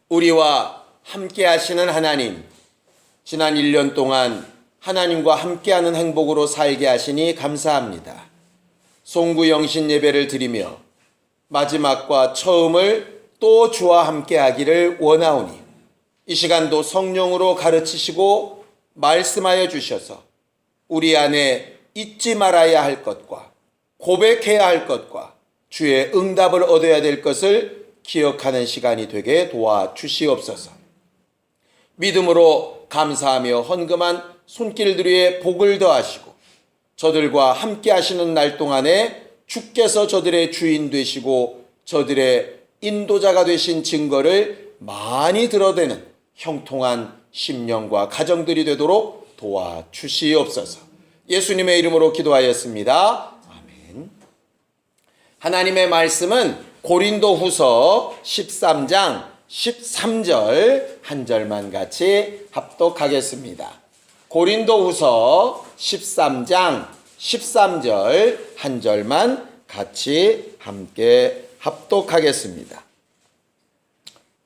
우리와 함께 하시는 하나님, 지난 1년 동안 하나님과 함께하는 행복으로 살게 하시니 감사합니다. 송구 영신 예배를 드리며 마지막과 처음을 또 주와 함께하기를 원하오니 이 시간도 성령으로 가르치시고 말씀하여 주셔서 우리 안에 잊지 말아야 할 것과 고백해야 할 것과 주의 응답을 얻어야 될 것을 기억하는 시간이 되게 도와주시옵소서. 믿음으로 감사하며 헌금한 손길들의 복을 더하시고 저들과 함께 하시는 날 동안에 주께서 저들의 주인 되시고 저들의 인도자가 되신 증거를 많이 드러내는 형통한 심령과 가정들이 되도록 도와주시옵소서. 예수님의 이름으로 기도하였습니다. 아멘. 하나님의 말씀은 고린도후서 13장 13절 한 절만 같이 합독하겠습니다. 고린도후서 13장 13절 한 절만 같이 함께 합독하겠습니다.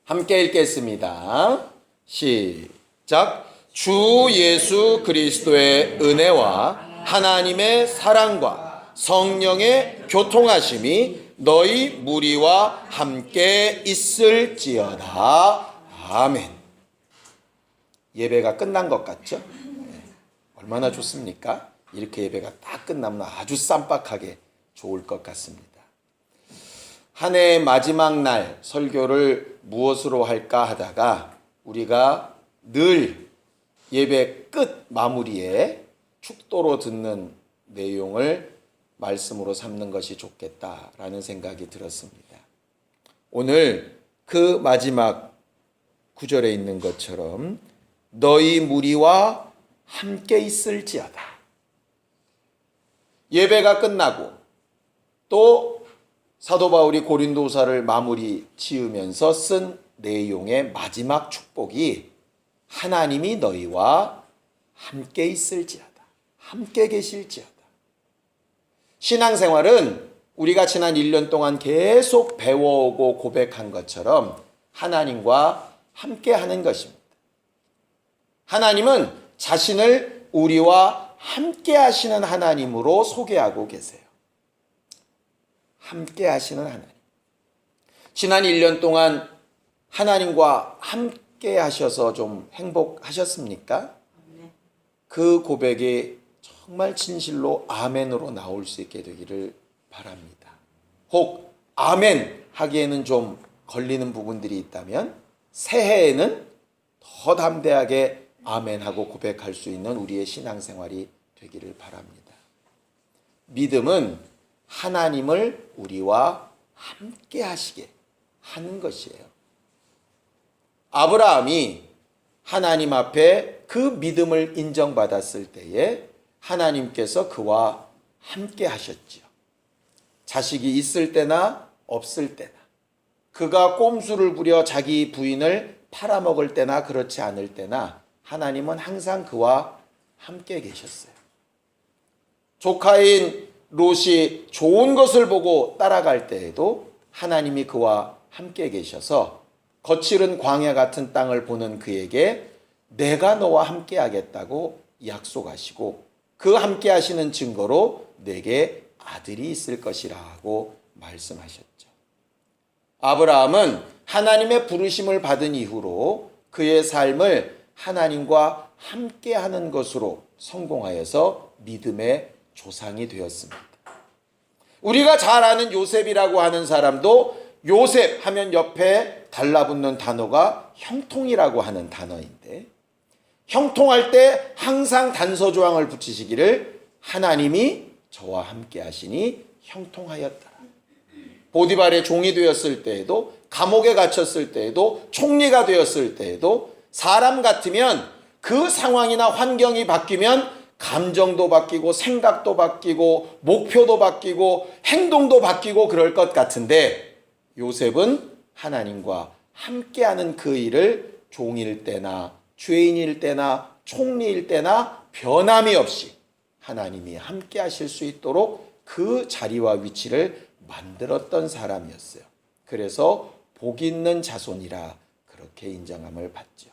함께 읽겠습니다. 시작. 주 예수 그리스도의 은혜와 하나님의 사랑과 성령의 교통하심이 너희 무리와 함께 있을지어다. 아멘. 예배가 끝난 것 같죠? 네. 얼마나 좋습니까? 이렇게 예배가 딱 끝나면 아주 쌈박하게 좋을 것 같습니다. 한 해의 마지막 날 설교를 무엇으로 할까 하다가 우리가 늘 예배 끝 마무리에 축도로 듣는 내용을 말씀으로 삼는 것이 좋겠다라는 생각이 들었습니다. 오늘 그 마지막 구절에 있는 것처럼 너희 무리와 함께 있을지어다. 예배가 끝나고 또 사도 바울이 고린도서를 마무리 지으면서 쓴 내용의 마지막 축복이 하나님이 너희와 함께 있을지어다. 함께 계실지어다. 신앙생활은 우리가 지난 1년 동안 계속 배워오고 고백한 것처럼 하나님과 함께 하는 것입니다. 하나님은 자신을 우리와 함께 하시는 하나님으로 소개하고 계세요. 함께 하시는 하나님. 지난 1년 동안 하나님과 함께 하셔서 좀 행복하셨습니까? 그 고백이 정말 진실로 아멘으로 나올 수 있게 되기를 바랍니다. 혹 아멘 하기에는 좀 걸리는 부분들이 있다면 새해에는 더 담대하게 아멘하고 고백할 수 있는 우리의 신앙생활이 되기를 바랍니다. 믿음은 하나님을 우리와 함께 하시게 하는 것이에요. 아브라함이 하나님 앞에 그 믿음을 인정받았을 때에 하나님께서 그와 함께 하셨지요. 자식이 있을 때나 없을 때나, 그가 꼼수를 부려 자기 부인을 팔아먹을 때나 그렇지 않을 때나 하나님은 항상 그와 함께 계셨어요. 조카인 롯이 좋은 것을 보고 따라갈 때에도 하나님이 그와 함께 계셔서 거칠은 광야 같은 땅을 보는 그에게 내가 너와 함께 하겠다고 약속하시고 그 함께 하시는 증거로 내게 아들이 있을 것이라고 말씀하셨죠. 아브라함은 하나님의 부르심을 받은 이후로 그의 삶을 하나님과 함께 하는 것으로 성공하여서 믿음의 조상이 되었습니다. 우리가 잘 아는 요셉이라고 하는 사람도 요셉 하면 옆에 달라붙는 단어가 형통이라고 하는 단어인데, 형통할 때 항상 단서조항을 붙이시기를 하나님이 저와 함께 하시니 형통하였더라. 보디발의 종이 되었을 때에도, 감옥에 갇혔을 때에도, 총리가 되었을 때에도 사람 같으면 그 상황이나 환경이 바뀌면 감정도 바뀌고 생각도 바뀌고 목표도 바뀌고 행동도 바뀌고 그럴 것 같은데, 요셉은 하나님과 함께하는 그 일을 종일 때나 죄인일 때나 총리일 때나 변함이 없이 하나님이 함께 하실 수 있도록 그 자리와 위치를 만들었던 사람이었어요. 그래서 복 있는 자손이라 그렇게 인정함을 받죠.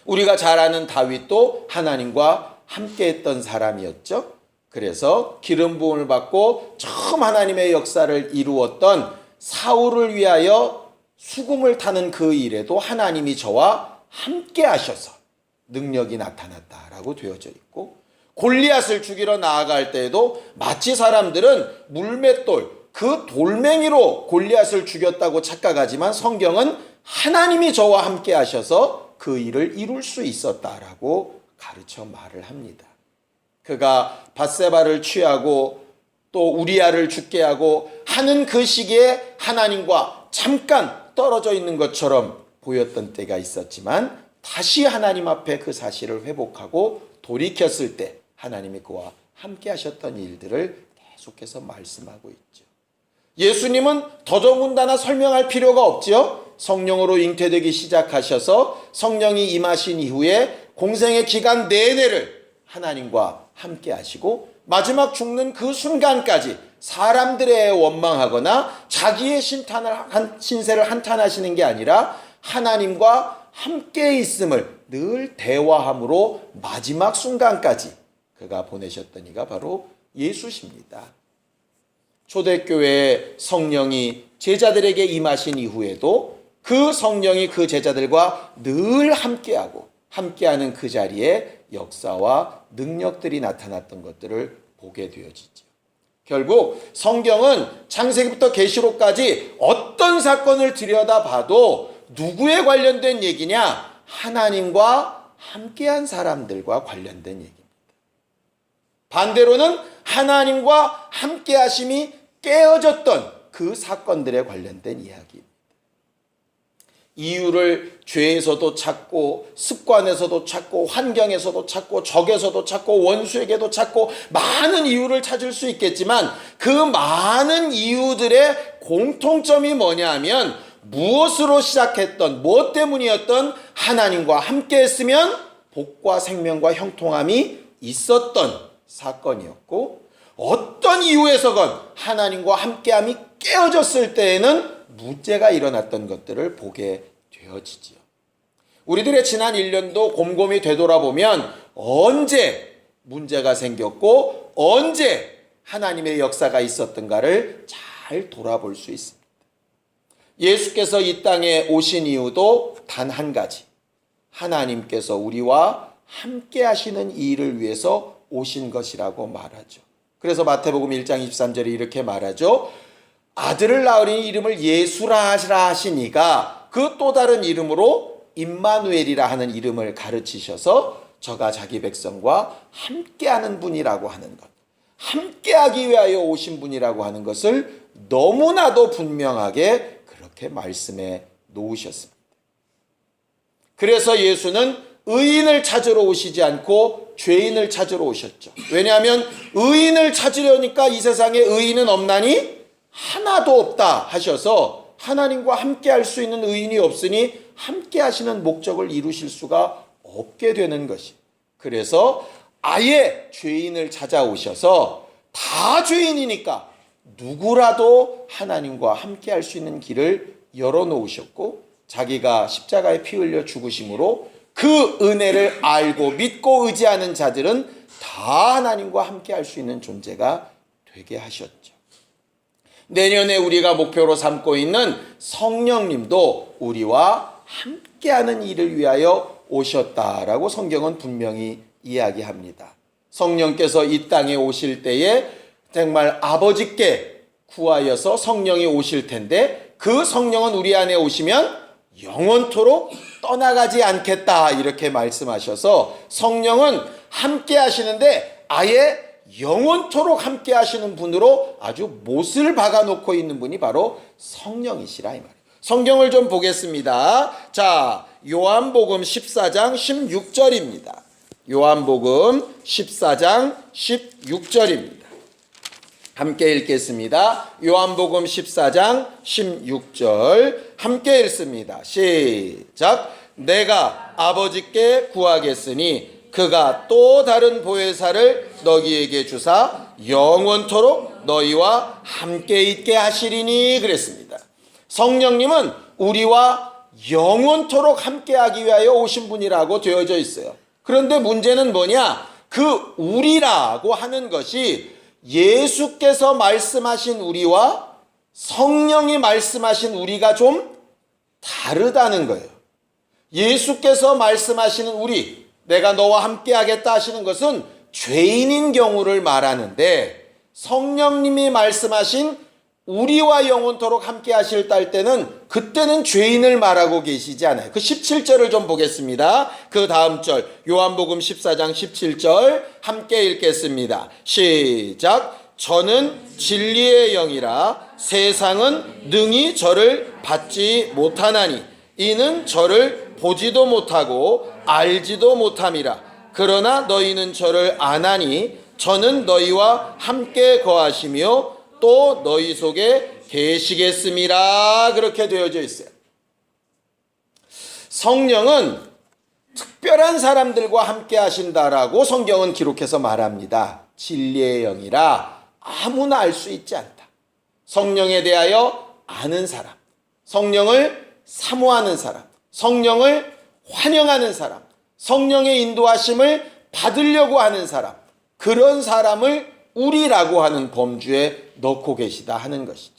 우리가 잘 아는 다윗도 하나님과 함께했던 사람이었죠. 그래서 기름 부음을 받고 처음 하나님의 역사를 이루었던 사울을 위하여 수금을 타는 그 일에도 하나님이 저와 함께 하셔서 능력이 나타났다라고 되어져 있고, 골리앗을 죽이러 나아갈 때에도 마치 사람들은 물맷돌, 그 돌멩이로 골리앗을 죽였다고 착각하지만 성경은 하나님이 저와 함께 하셔서 그 일을 이룰 수 있었다라고 가르쳐 말을 합니다. 그가 밧세바를 취하고 또 우리아를 죽게 하고 하는 그 시기에 하나님과 잠깐 떨어져 있는 것처럼 보였던 때가 있었지만, 다시 하나님 앞에 그 사실을 회복하고 돌이켰을 때 하나님이 그와 함께 하셨던 일들을 계속해서 말씀하고 있죠. 예수님은 더더군다나 설명할 필요가 없지요. 성령으로 잉태되기 시작하셔서 성령이 임하신 이후에 공생의 기간 내내를 하나님과 함께 하시고, 마지막 죽는 그 순간까지 사람들의 원망하거나 자기의 신세를 한탄하시는 게 아니라 하나님과 함께 있음을 늘 대화함으로 마지막 순간까지 그가 보내셨던 이가 바로 예수십니다. 초대교회의 성령이 제자들에게 임하신 이후에도 그 성령이 그 제자들과 늘 함께하고 함께하는 그 자리에 역사와 능력들이 나타났던 것들을 보게 되어지죠. 결국 성경은 창세기부터 계시록까지 어떤 사건을 들여다봐도 누구에 관련된 얘기냐? 하나님과 함께한 사람들과 관련된 얘기입니다. 반대로는 하나님과 함께하심이 깨어졌던 그 사건들에 관련된 이야기입니다. 이유를 죄에서도 찾고 습관에서도 찾고 환경에서도 찾고 적에서도 찾고 원수에게도 찾고 많은 이유를 찾을 수 있겠지만, 그 많은 이유들의 공통점이 뭐냐 하면 무엇으로 시작했던, 무엇 때문이었던 하나님과 함께 했으면 복과 생명과 형통함이 있었던 사건이었고, 어떤 이유에서건 하나님과 함께함이 깨어졌을 때에는 문제가 일어났던 것들을 보게 되어지지요. 우리들의 지난 1년도 곰곰이 되돌아보면 언제 문제가 생겼고 언제 하나님의 역사가 있었던가를 잘 돌아볼 수 있습니다. 예수께서 이 땅에 오신 이유도 단 한 가지, 하나님께서 우리와 함께 하시는 이 일을 위해서 오신 것이라고 말하죠. 그래서 마태복음 1장 23절에 이렇게 말하죠. 아들을 낳으리니 이름을 예수라 하시니가 그 또 다른 이름으로 임마누엘이라 하는 이름을 가르치셔서 저가 자기 백성과 함께하는 분이라고 하는 것, 함께하기 위하여 오신 분이라고 하는 것을 너무나도 분명하게 그렇게 말씀해 놓으셨습니다. 그래서 예수는 의인을 찾으러 오시지 않고 죄인을 찾으러 오셨죠. 왜냐하면 의인을 찾으려니까 이 세상에 의인은 없나니 하나도 없다 하셔서 하나님과 함께 할 수 있는 의인이 없으니 함께 하시는 목적을 이루실 수가 없게 되는 것이. 그래서 아예 죄인을 찾아오셔서 다 죄인이니까 누구라도 하나님과 함께 할 수 있는 길을 열어놓으셨고, 자기가 십자가에 피 흘려 죽으심으로 그 은혜를 알고 믿고 의지하는 자들은 다 하나님과 함께 할 수 있는 존재가 되게 하셨죠. 내년에 우리가 목표로 삼고 있는 성령님도 우리와 함께하는 일을 위하여 오셨다라고 성경은 분명히 이야기합니다. 성령께서 이 땅에 오실 때에 정말 아버지께 구하여서 성령이 오실 텐데, 그 성령은 우리 안에 오시면 영원토록 떠나가지 않겠다 이렇게 말씀하셔서 성령은 함께 하시는데 아예 영원토록 함께 하시는 분으로 아주 못을 박아놓고 있는 분이 바로 성령이시라 이 말이에요. 성경을 좀 보겠습니다. 자, 요한복음 14장 16절입니다. 요한복음 14장 16절입니다. 함께 읽겠습니다. 요한복음 14장 16절 함께 읽습니다. 시작. 내가 아버지께 구하겠으니 그가 또 다른 보혜사를 너희에게 주사 영원토록 너희와 함께 있게 하시리니 그랬습니다. 성령님은 우리와 영원토록 함께하기 위하여 오신 분이라고 되어져 있어요. 그런데 문제는 뭐냐? 그 우리라고 하는 것이 예수께서 말씀하신 우리와 성령이 말씀하신 우리가 좀 다르다는 거예요. 예수께서 말씀하시는 우리, 내가 너와 함께 하겠다 하시는 것은 죄인인 경우를 말하는데, 성령님이 말씀하신 우리와 영원토록 함께 하실 때는 그때는 죄인을 말하고 계시지 않아요. 그 17절을 좀 보겠습니다. 그 다음 절 요한복음 14장 17절 함께 읽겠습니다. 시작. 저는 진리의 영이라 세상은 능히 저를 받지 못하나니 이는 저를 보지도 못하고 알지도 못함이라. 그러나 너희는 저를 아나니 저는 너희와 함께 거하시며 또 너희 속에 계시겠음이라. 그렇게 되어져 있어요. 성령은 특별한 사람들과 함께 하신다라고 성경은 기록해서 말합니다. 진리의 영이라 아무나 알 수 있지 않다. 성령에 대하여 아는 사람, 성령을 사모하는 사람, 성령을 환영하는 사람, 성령의 인도하심을 받으려고 하는 사람, 그런 사람을 우리라고 하는 범주에 넣고 계시다 하는 것이죠.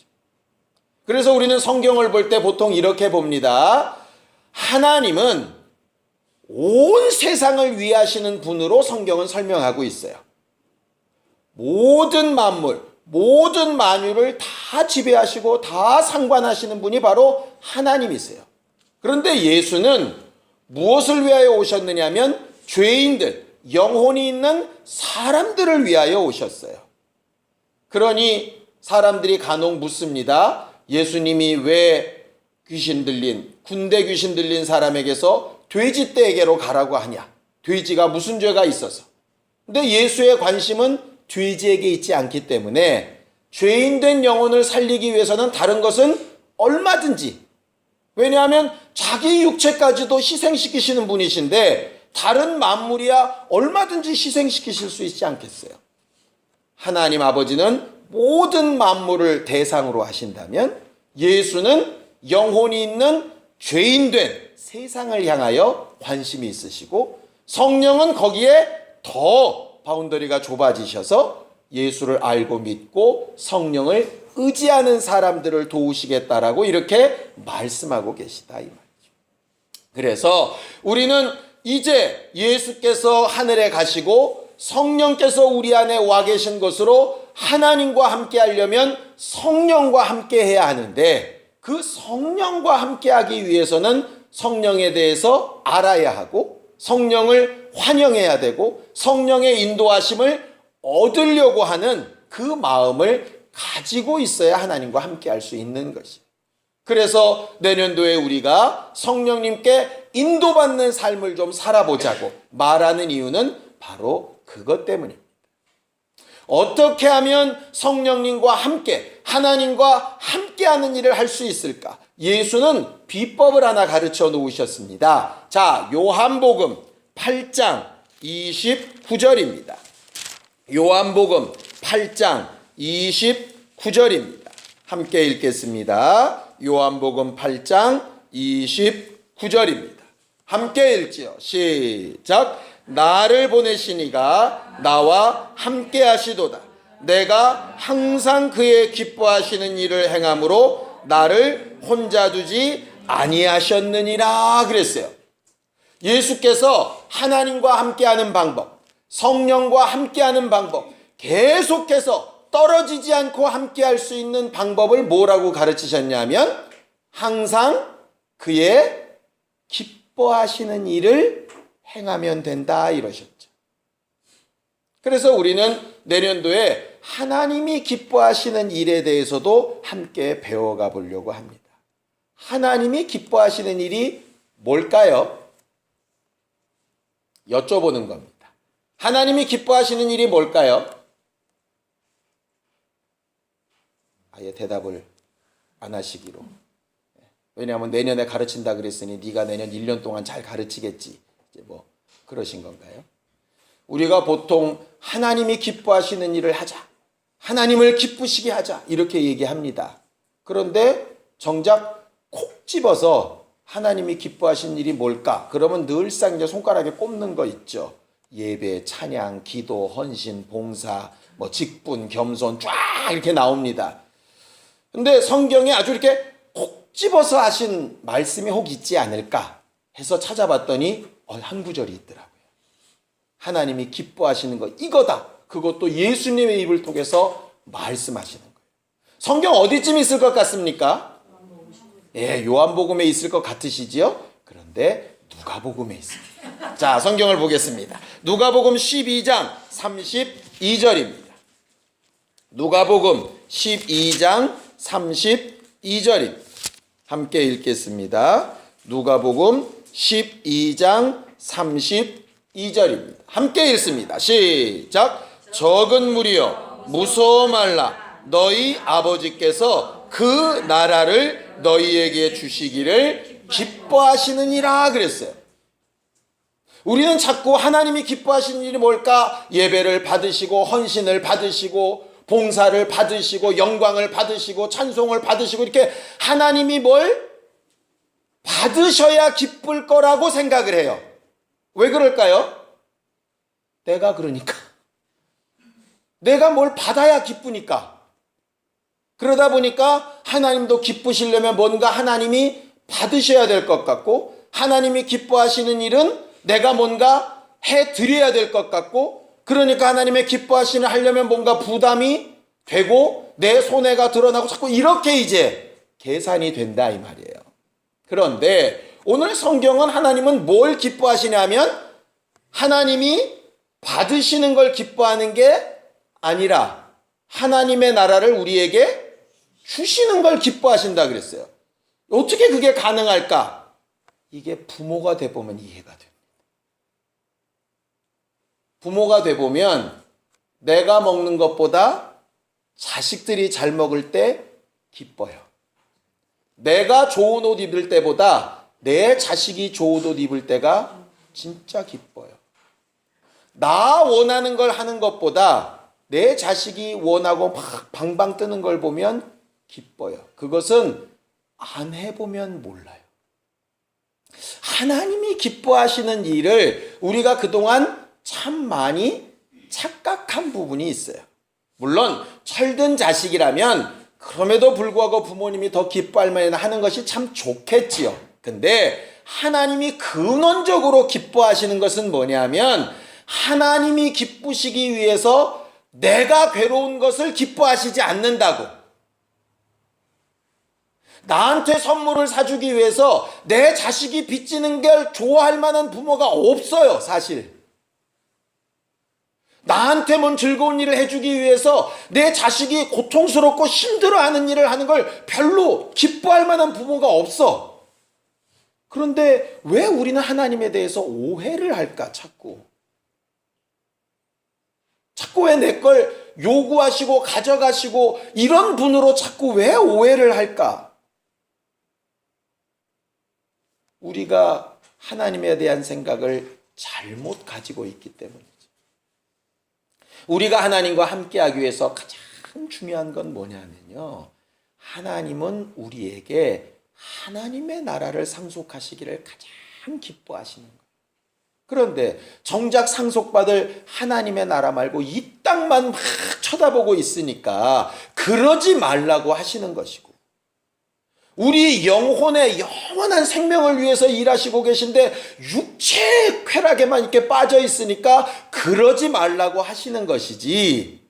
그래서 우리는 성경을 볼 때 보통 이렇게 봅니다. 하나님은 온 세상을 위하시는 분으로 성경은 설명하고 있어요. 모든 만물, 모든 만유를 다 지배하시고 다 상관하시는 분이 바로 하나님이세요. 그런데 예수는 무엇을 위하여 오셨느냐면 죄인들, 영혼이 있는 사람들을 위하여 오셨어요. 그러니 사람들이 간혹 묻습니다. 예수님이 왜 귀신 들린, 군대 귀신 들린 사람에게서 돼지떼에게로 가라고 하냐? 돼지가 무슨 죄가 있어서? 근데 예수의 관심은 돼지에게 있지 않기 때문에 죄인된 영혼을 살리기 위해서는 다른 것은 얼마든지, 왜냐하면 자기 육체까지도 희생시키시는 분이신데 다른 만물이야 얼마든지 희생시키실 수 있지 않겠어요? 하나님 아버지는 모든 만물을 대상으로 하신다면 예수는 영혼이 있는 죄인된 세상을 향하여 관심이 있으시고, 성령은 거기에 더 바운더리가 좁아지셔서 예수를 알고 믿고 성령을 의지하는 사람들을 도우시겠다라고 이렇게 말씀하고 계시다 이 말이죠. 그래서 우리는 이제 예수께서 하늘에 가시고 성령께서 우리 안에 와 계신 것으로 하나님과 함께 하려면 성령과 함께 해야 하는데, 그 성령과 함께 하기 위해서는 성령에 대해서 알아야 하고 성령을 환영해야 되고 성령의 인도하심을 얻으려고 하는 그 마음을 가지고 있어야 하나님과 함께 할 수 있는 것이에요. 그래서 내년도에 우리가 성령님께 인도받는 삶을 좀 살아보자고 말하는 이유는 바로 그것 때문입니다. 어떻게 하면 성령님과 함께, 하나님과 함께하는 일을 할 수 있을까? 예수는 비법을 하나 가르쳐 놓으셨습니다. 자, 요한복음 8장 29절입니다. 요한복음 8장 29절입니다. 함께 읽겠습니다. 요한복음 8장 29절입니다. 함께 읽지요. 시작. 나를 보내시니가 나와 함께 하시도다. 내가 항상 그의 기뻐하시는 일을 행함으로 나를 혼자 두지 아니하셨느니라 그랬어요. 예수께서 하나님과 함께하는 방법, 성령과 함께하는 방법, 계속해서 떨어지지 않고 함께할 수 있는 방법을 뭐라고 가르치셨냐면 항상 그의 기뻐하시는 일을 행하면 된다 이러셨죠. 그래서 우리는 내년도에 하나님이 기뻐하시는 일에 대해서도 함께 배워가 보려고 합니다. 하나님이 기뻐하시는 일이 뭘까요? 여쭤보는 겁니다. 하나님이 기뻐하시는 일이 뭘까요? 아예 대답을 안 하시기로. 왜냐하면 내년에 가르친다 그랬으니 네가 내년 1년 동안 잘 가르치겠지. 이제 뭐 그러신 건가요? 우리가 보통 하나님이 기뻐하시는 일을 하자, 하나님을 기쁘시게 하자 이렇게 얘기합니다. 그런데 정작 콕 집어서 하나님이 기뻐하시는 일이 뭘까? 그러면 늘상 이제 손가락에 꼽는 거 있죠. 예배, 찬양, 기도, 헌신, 봉사, 뭐 직분, 겸손 쫙 이렇게 나옵니다. 근데 성경에 아주 이렇게 콕 집어서 하신 말씀이 혹 있지 않을까 해서 찾아봤더니 한 구절이 있더라고요. 하나님이 기뻐하시는 거 이거다. 그것도 예수님의 입을 통해서 말씀하시는 거예요. 성경 어디쯤 있을 것 같습니까? 예, 요한복음에 있을 것 같으시지요? 그런데 누가복음에 있습니다. 자, 성경을 보겠습니다. 누가복음 12장 32절입니다. 누가복음 12장 32절입니다. 함께 읽겠습니다. 누가복음 12장 32절입니다. 함께 읽습니다. 시작. 적은 무리여 무서워 말라. 너희 아버지께서 그 나라를 너희에게 주시기를 기뻐하시느니라 그랬어요. 우리는 자꾸 하나님이 기뻐하시는 일이 뭘까? 예배를 받으시고 헌신을 받으시고 봉사를 받으시고 영광을 받으시고 찬송을 받으시고 이렇게 하나님이 뭘 받으셔야 기쁠 거라고 생각을 해요. 왜 그럴까요? 내가 그러니까. 내가 뭘 받아야 기쁘니까. 그러다 보니까 하나님도 기쁘시려면 뭔가 하나님이 받으셔야 될 것 같고 하나님이 기뻐하시는 일은 내가 뭔가 해드려야 될 것 같고 그러니까 하나님의 기뻐하시는 하려면 뭔가 부담이 되고 내 손해가 드러나고 자꾸 이렇게 이제 계산이 된다 이 말이에요. 그런데 오늘 성경은 하나님은 뭘 기뻐하시냐면 하나님이 받으시는 걸 기뻐하는 게 아니라 하나님의 나라를 우리에게 주시는 걸 기뻐하신다 그랬어요. 어떻게 그게 가능할까? 이게 부모가 돼보면 이해가 됩니다. 부모가 돼보면 내가 먹는 것보다 자식들이 잘 먹을 때 기뻐요. 내가 좋은 옷 입을 때보다 내 자식이 좋은 옷 입을 때가 진짜 기뻐요. 나 원하는 걸 하는 것보다 내 자식이 원하고 막 방방 뜨는 걸 보면 기뻐요. 그것은 안 해보면 몰라요. 하나님이 기뻐하시는 일을 우리가 그동안 참 많이 착각한 부분이 있어요. 물론 철든 자식이라면 그럼에도 불구하고 부모님이 더 기뻐할 만한 하는 것이 참 좋겠지요. 근데 하나님이 근원적으로 기뻐하시는 것은 뭐냐면 하나님이 기쁘시기 위해서 내가 괴로운 것을 기뻐하시지 않는다고. 나한테 선물을 사주기 위해서 내 자식이 빚지는 걸 좋아할 만한 부모가 없어요, 사실. 나한테 뭔 즐거운 일을 해주기 위해서 내 자식이 고통스럽고 힘들어하는 일을 하는 걸 별로 기뻐할 만한 부모가 없어. 그런데 왜 우리는 하나님에 대해서 오해를 할까, 자꾸? 자꾸 왜 내 걸 요구하시고 가져가시고 이런 분으로 자꾸 왜 오해를 할까? 우리가 하나님에 대한 생각을 잘못 가지고 있기 때문이죠. 우리가 하나님과 함께하기 위해서 가장 중요한 건 뭐냐면요. 하나님은 우리에게 하나님의 나라를 상속하시기를 가장 기뻐하시는 거예요. 그런데 정작 상속받을 하나님의 나라 말고 이 땅만 막 쳐다보고 있으니까 그러지 말라고 하시는 것이고 우리 영혼의 영원한 생명을 위해서 일하시고 계신데 육체의 쾌락에만 이렇게 빠져 있으니까 그러지 말라고 하시는 것이지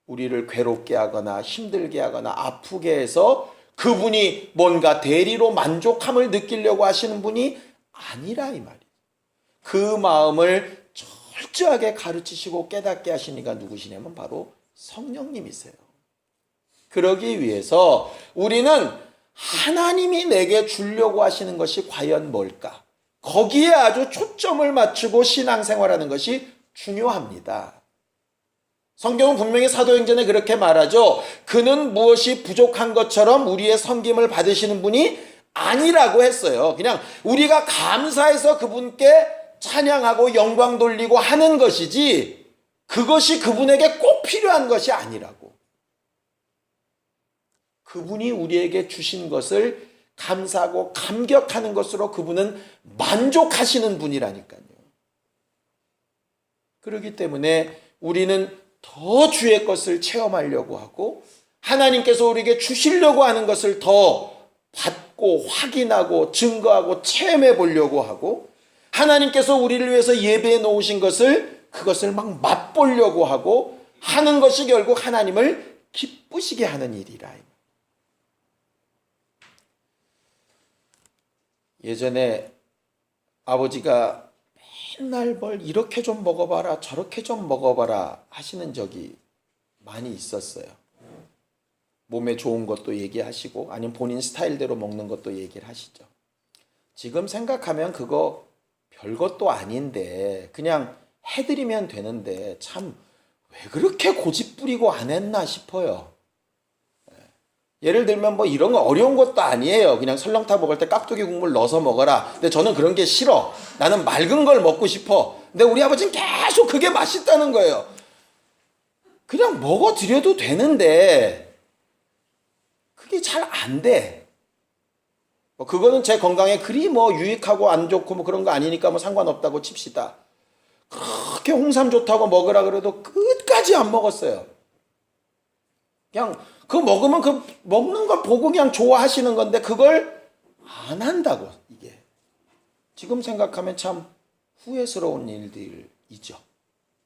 우리를 괴롭게 하거나 힘들게 하거나 아프게 해서 그분이 뭔가 대리로 만족함을 느끼려고 하시는 분이 아니라 이 말이에요. 그 마음을 철저하게 가르치시고 깨닫게 하시니까 누구시냐면 바로 성령님이세요. 그러기 위해서 우리는 하나님이 내게 주려고 하시는 것이 과연 뭘까? 거기에 아주 초점을 맞추고 신앙생활하는 것이 중요합니다. 성경은 분명히 사도행전에 그렇게 말하죠. 그는 무엇이 부족한 것처럼 우리의 섬김을 받으시는 분이 아니라고 했어요. 그냥 우리가 감사해서 그분께 찬양하고 영광 돌리고 하는 것이지 그것이 그분에게 꼭 필요한 것이 아니라고. 그분이 우리에게 주신 것을 감사하고 감격하는 것으로 그분은 만족하시는 분이라니까요. 그렇기 때문에 우리는 더 주의 것을 체험하려고 하고 하나님께서 우리에게 주시려고 하는 것을 더 받고 확인하고 증거하고 체험해 보려고 하고 하나님께서 우리를 위해서 예배해 놓으신 것을 그것을 막 맛보려고 하고 하는 것이 결국 하나님을 기쁘시게 하는 일이라. 예전에 아버지가 맨날 뭘 이렇게 좀 먹어봐라 저렇게 좀 먹어봐라 하시는 적이 많이 있었어요. 몸에 좋은 것도 얘기하시고 아니면 본인 스타일대로 먹는 것도 얘기를 하시죠. 지금 생각하면 그거 별것도 아닌데 그냥 해드리면 되는데 참 왜 그렇게 고집 부리고 안 했나 싶어요. 예를 들면 뭐 이런 거 어려운 것도 아니에요. 그냥 설렁탕 먹을 때 깍두기 국물 넣어서 먹어라. 근데 저는 그런 게 싫어. 나는 맑은 걸 먹고 싶어. 근데 우리 아버지는 계속 그게 맛있다는 거예요. 그냥 먹어드려도 되는데 그게 잘 안 돼. 뭐 그거는 제 건강에 그리 뭐 유익하고 안 좋고 뭐 그런 거 아니니까 뭐 상관없다고 칩시다. 그렇게 홍삼 좋다고 먹으라 그래도 끝까지 안 먹었어요. 그냥 그 먹으면 그 먹는 걸 보고 그냥 좋아하시는 건데 그걸 안 한다고. 이게 지금 생각하면 참 후회스러운 일들이죠.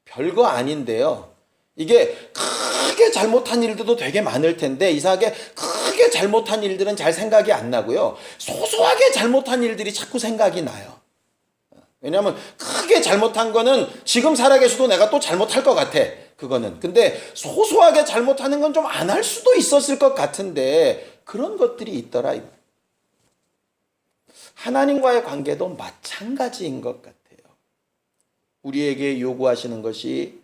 별거 아닌데요. 이게 크게 잘못한 일들도 되게 많을 텐데 이상하게 크게 잘못한 일들은 잘 생각이 안 나고요. 소소하게 잘못한 일들이 자꾸 생각이 나요. 왜냐하면 크게 잘못한 거는 지금 살아계셔도 내가 또 잘못할 것 같아. 그거는. 근데 소소하게 잘못하는 건 좀 안 할 수도 있었을 것 같은데 그런 것들이 있더라. 하나님과의 관계도 마찬가지인 것 같아요. 우리에게 요구하시는 것이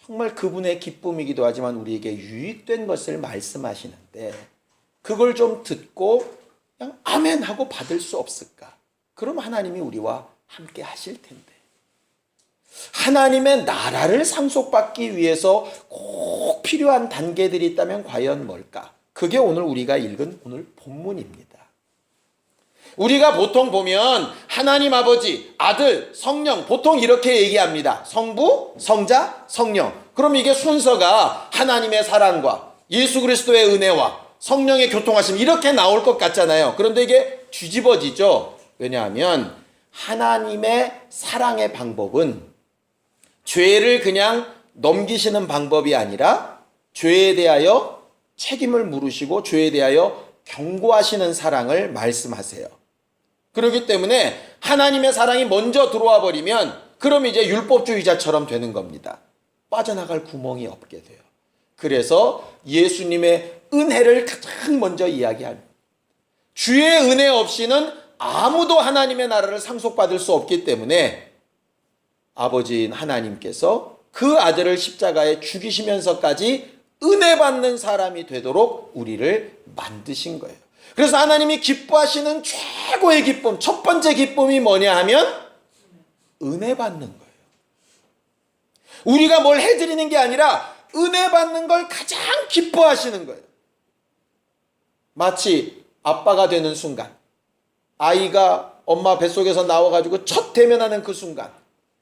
정말 그분의 기쁨이기도 하지만 우리에게 유익된 것을 말씀하시는데 그걸 좀 듣고 그냥 아멘 하고 받을 수 없을까? 그럼 하나님이 우리와 함께 하실 텐데. 하나님의 나라를 상속받기 위해서 꼭 필요한 단계들이 있다면 과연 뭘까? 그게 오늘 우리가 읽은 오늘 본문입니다. 우리가 보통 보면 하나님 아버지, 아들, 성령 보통 이렇게 얘기합니다. 성부, 성자, 성령. 그럼 이게 순서가 하나님의 사랑과 예수 그리스도의 은혜와 성령의 교통하심 이렇게 나올 것 같잖아요. 그런데 이게 뒤집어지죠. 왜냐하면 하나님의 사랑의 방법은 죄를 그냥 넘기시는 방법이 아니라 죄에 대하여 책임을 물으시고 죄에 대하여 경고하시는 사랑을 말씀하세요. 그렇기 때문에 하나님의 사랑이 먼저 들어와 버리면 그럼 이제 율법주의자처럼 되는 겁니다. 빠져나갈 구멍이 없게 돼요. 그래서 예수님의 은혜를 가장 먼저 이야기합니다. 주의 은혜 없이는 아무도 하나님의 나라를 상속받을 수 없기 때문에 아버지인 하나님께서 그 아들을 십자가에 죽이시면서까지 은혜 받는 사람이 되도록 우리를 만드신 거예요. 그래서 하나님이 기뻐하시는 최고의 기쁨, 첫 번째 기쁨이 뭐냐 하면 은혜 받는 거예요. 우리가 뭘 해드리는 게 아니라 은혜 받는 걸 가장 기뻐하시는 거예요. 마치 아빠가 되는 순간, 아이가 엄마 뱃속에서 나와가지고 첫 대면하는 그 순간,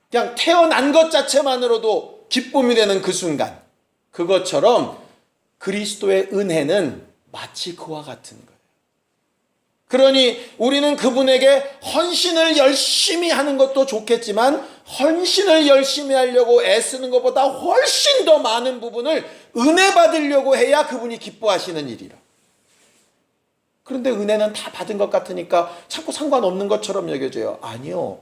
그냥 태어난 것 자체만으로도 기쁨이 되는 그 순간, 그것처럼 그리스도의 은혜는 마치 그와 같은 거예요. 그러니 우리는 그분에게 헌신을 열심히 하는 것도 좋겠지만 헌신을 열심히 하려고 애쓰는 것보다 훨씬 더 많은 부분을 은혜 받으려고 해야 그분이 기뻐하시는 일이라. 그런데 은혜는 다 받은 것 같으니까 자꾸 상관없는 것처럼 여겨져요. 아니요.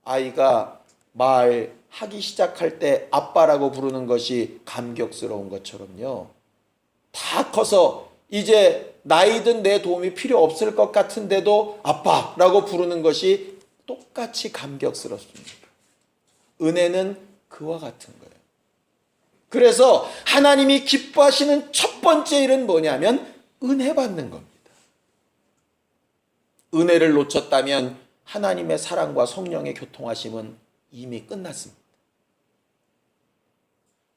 아이가 말하기 시작할 때 아빠라고 부르는 것이 감격스러운 것처럼요. 다 커서 이제 나이든 내 도움이 필요 없을 것 같은데도 아빠라고 부르는 것이 똑같이 감격스럽습니다. 은혜는 그와 같은 거예요. 그래서 하나님이 기뻐하시는 첫 번째 일은 뭐냐면 은혜 받는 겁니다. 은혜를 놓쳤다면 하나님의 사랑과 성령의 교통하심은 이미 끝났습니다.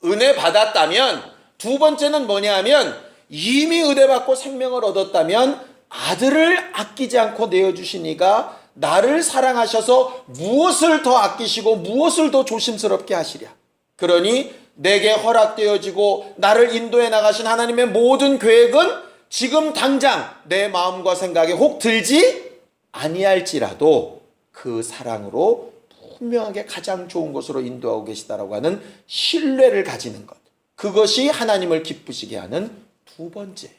은혜 받았다면 두 번째는 뭐냐 하면 이미 은혜받고 생명을 얻었다면 아들을 아끼지 않고 내어주시니가 나를 사랑하셔서 무엇을 더 아끼시고 무엇을 더 조심스럽게 하시랴. 그러니 내게 허락되어지고 나를 인도해 나가신 하나님의 모든 계획은 지금 당장 내 마음과 생각에 혹 들지 아니할지라도 그 사랑으로 분명하게 가장 좋은 곳으로 인도하고 계시다라고 하는 신뢰를 가지는 것. 그것이 하나님을 기쁘시게 하는 두 번째.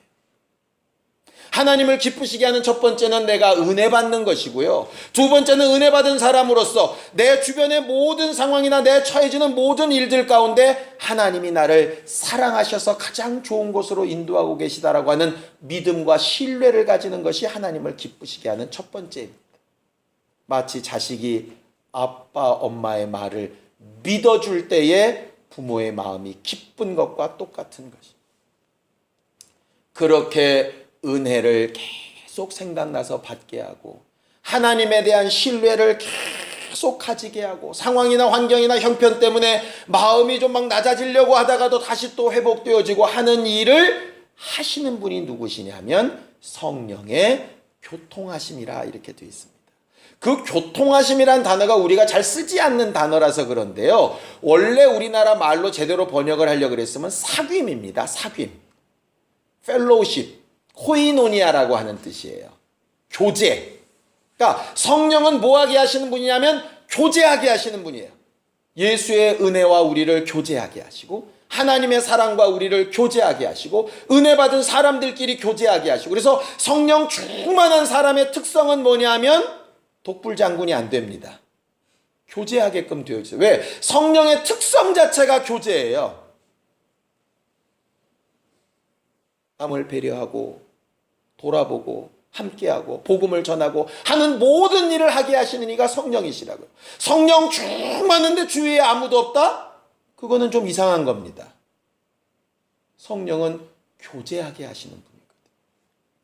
하나님을 기쁘시게 하는 첫 번째는 내가 은혜 받는 것이고요. 두 번째는 은혜 받은 사람으로서 내 주변의 모든 상황이나 내 처해지는 모든 일들 가운데 하나님이 나를 사랑하셔서 가장 좋은 곳으로 인도하고 계시다라고 하는 믿음과 신뢰를 가지는 것이 하나님을 기쁘시게 하는 첫 번째입니다. 마치 자식이 아빠, 엄마의 말을 믿어줄 때에 부모의 마음이 기쁜 것과 똑같은 것입니다. 그렇게 은혜를 계속 생각나서 받게 하고 하나님에 대한 신뢰를 계속 가지게 하고 상황이나 환경이나 형편 때문에 마음이 좀 막 낮아지려고 하다가도 다시 또 회복되어지고 하는 일을 하시는 분이 누구시냐면 성령의 교통하심이라 이렇게 되어 있습니다. 그 교통하심이란 단어가 우리가 잘 쓰지 않는 단어라서 그런데요. 원래 우리나라 말로 제대로 번역을 하려고 그랬으면 사귐입니다. 사귐. 펠로우십. 코이노니아라고 하는 뜻이에요. 교제. 그러니까 성령은 뭐하게 하시는 분이냐면 교제하게 하시는 분이에요. 예수의 은혜와 우리를 교제하게 하시고 하나님의 사랑과 우리를 교제하게 하시고 은혜 받은 사람들끼리 교제하게 하시고 그래서 성령 충만한 사람의 특성은 뭐냐면 독불장군이 안 됩니다. 교제하게끔 되어 있어요. 왜? 성령의 특성 자체가 교제예요. 남을 배려하고 돌아보고 함께하고 복음을 전하고 하는 모든 일을 하게 하시는 이가 성령이시라고요. 성령 충만한데 주위에 아무도 없다? 그거는 좀 이상한 겁니다. 성령은 교제하게 하시는 분이거든요.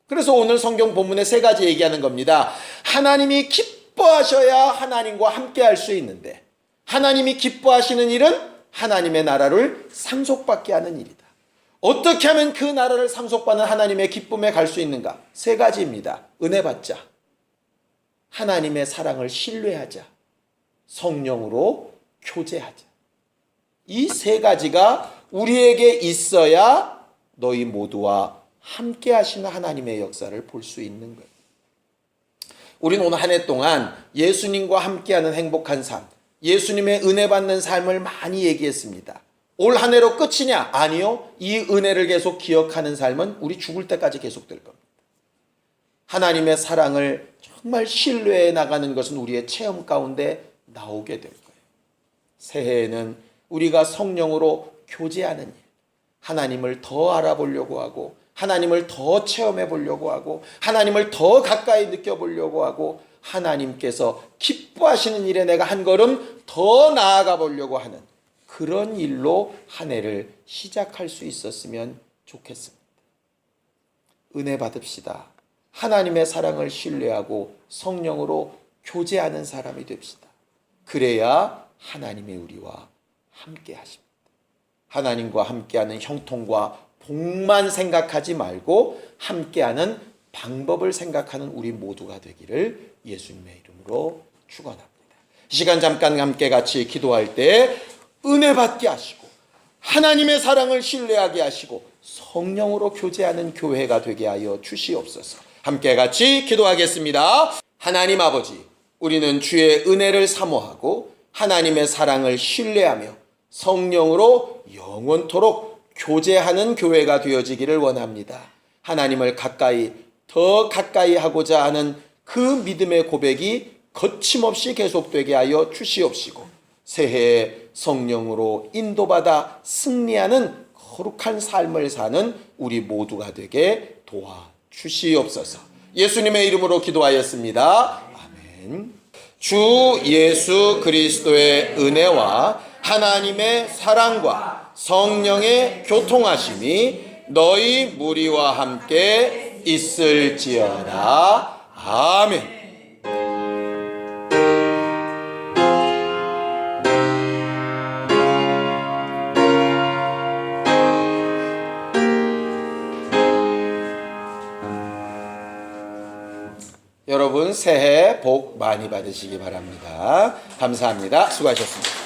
그래서 오늘 성경 본문에 세 가지 얘기하는 겁니다. 하나님이 기뻐하셔야 하나님과 함께할 수 있는데 하나님이 기뻐하시는 일은 하나님의 나라를 상속받게 하는 일이다. 어떻게 하면 그 나라를 상속받는 하나님의 기쁨에 갈 수 있는가? 세 가지입니다. 은혜 받자. 하나님의 사랑을 신뢰하자. 성령으로 교제하자. 이 세 가지가 우리에게 있어야 너희 모두와 함께 하시는 하나님의 역사를 볼 수 있는 거예요. 우리는 오늘 한 해 동안 예수님과 함께하는 행복한 삶, 예수님의 은혜 받는 삶을 많이 얘기했습니다. 올 한 해로 끝이냐? 아니요. 이 은혜를 계속 기억하는 삶은 우리 죽을 때까지 계속될 겁니다. 하나님의 사랑을 정말 신뢰해 나가는 것은 우리의 체험 가운데 나오게 될 거예요. 새해에는 우리가 성령으로 교제하는 일, 하나님을 더 알아보려고 하고 하나님을 더 체험해 보려고 하고 하나님을 더 가까이 느껴보려고 하고 하나님께서 기뻐하시는 일에 내가 한 걸음 더 나아가 보려고 하는 그런 일로 한 해를 시작할 수 있었으면 좋겠습니다. 은혜 받읍시다. 하나님의 사랑을 신뢰하고 성령으로 교제하는 사람이 됩시다. 그래야 하나님의 우리와 함께 하십니다. 하나님과 함께하는 형통과 복만 생각하지 말고 함께하는 방법을 생각하는 우리 모두가 되기를 예수님의 이름으로 축원합니다. 이 시간 잠깐 함께 같이 기도할 때 은혜 받게 하시고 하나님의 사랑을 신뢰하게 하시고 성령으로 교제하는 교회가 되게 하여 주시옵소서. 함께 같이 기도하겠습니다. 하나님 아버지, 우리는 주의 은혜를 사모하고 하나님의 사랑을 신뢰하며 성령으로 영원토록 교제하는 교회가 되어지기를 원합니다. 하나님을 더 가까이 하고자 하는 그 믿음의 고백이 거침없이 계속되게 하여 주시옵시고 새해에 성령으로 인도받아 승리하는 거룩한 삶을 사는 우리 모두가 되게 도와주시옵소서. 예수님의 이름으로 기도하였습니다. 아멘. 주 예수 그리스도의 은혜와 하나님의 사랑과 성령의 교통하심이 너희 무리와 함께 있을지어다. 아멘. 여러분 새해 복 많이 받으시기 바랍니다. 감사합니다. 수고하셨습니다.